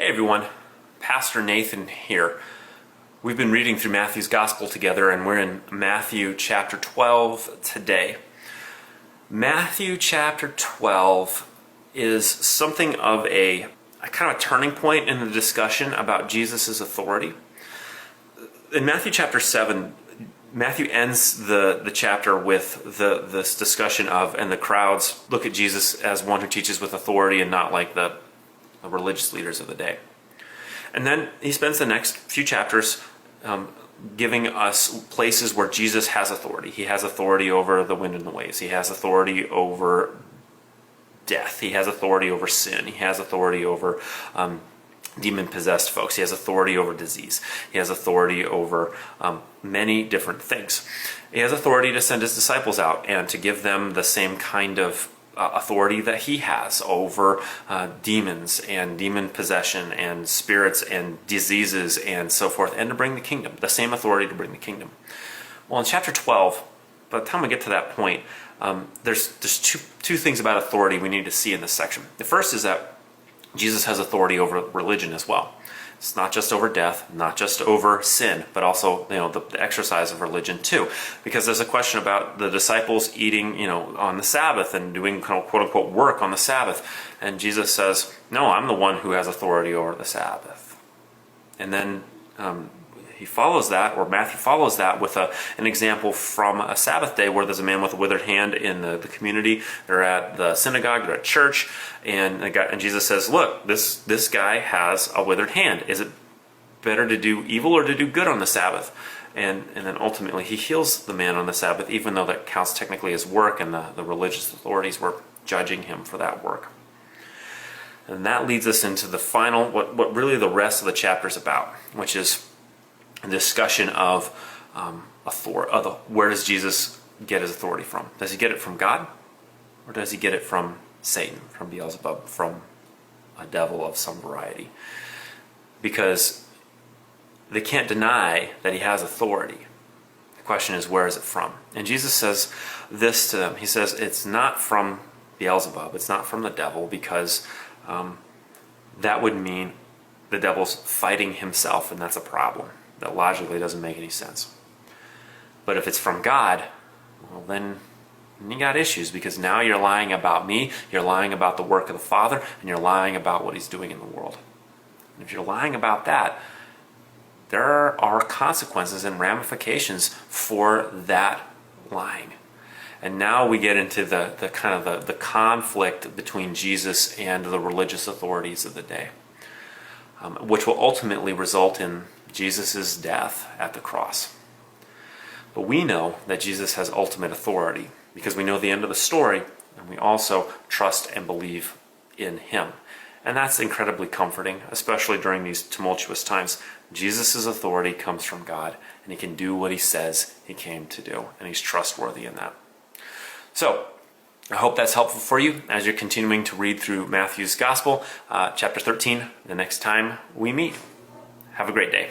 Hey everyone, Pastor Nathan here. We've been reading through Matthew's Gospel together, and we're in Matthew chapter 12 today. Matthew chapter 12 is something of a kind of a turning point in the discussion about Jesus' authority. In Matthew chapter 7, Matthew ends the chapter with this discussion of, and the crowds look at Jesus as one who teaches with authority and not like the religious leaders of the day. And then he spends the next few chapters giving us places where Jesus has authority. He has authority over the wind and the waves. He has authority over death. He has authority over sin. He has authority over demon-possessed folks. He has authority over disease. He has authority over many different things. He has authority to send his disciples out and to give them the same kind of authority that he has over demons and demon possession and spirits and diseases and so forth, and to bring the kingdom, the same authority to bring the kingdom. Well, in chapter 12, by the time we get to that point, there's two things about authority we need to see in this section. The first is that Jesus has authority over religion as well. It's not just over death, not just over sin, but also the exercise of religion too. Because there's a question about the disciples eating on the Sabbath and doing quote unquote work on the Sabbath. And Jesus says, no, I'm the one who has authority over the Sabbath. And then he follows that, or Matthew follows that with an example from a Sabbath day where there's a man with a withered hand in the community. They're at the synagogue, they're at church, and Jesus says, look, this guy has a withered hand. Is it better to do evil or to do good on the Sabbath? And then ultimately he heals the man on the Sabbath, even though that counts technically as work, and the religious authorities were judging him for that work. And that leads us into the final, what really the rest of the chapter is about, which is a discussion of where does Jesus get his authority from? Does he get it from God, or does he get it from Satan, from Beelzebub, from a devil of some variety? Because they can't deny that he has authority. The question is, where is it from? And Jesus says this to them. He says it's not from Beelzebub, it's not from the devil, because that would mean the devil's fighting himself, and that's a problem. That logically doesn't make any sense. But if it's from God, well, then you got issues, because now you're lying about me, you're lying about the work of the Father, and you're lying about what he's doing in the world. And if you're lying about that, there are consequences and ramifications for that lying. And now we get into the kind of the conflict between Jesus and the religious authorities of the day, which will ultimately result in Jesus' death at the cross. But we know that Jesus has ultimate authority because we know the end of the story, and we also trust and believe in him. And that's incredibly comforting, especially during these tumultuous times. Jesus' authority comes from God, and he can do what he says he came to do, and he's trustworthy in that. So, I hope that's helpful for you as you're continuing to read through Matthew's Gospel, chapter 13, the next time we meet. Have a great day.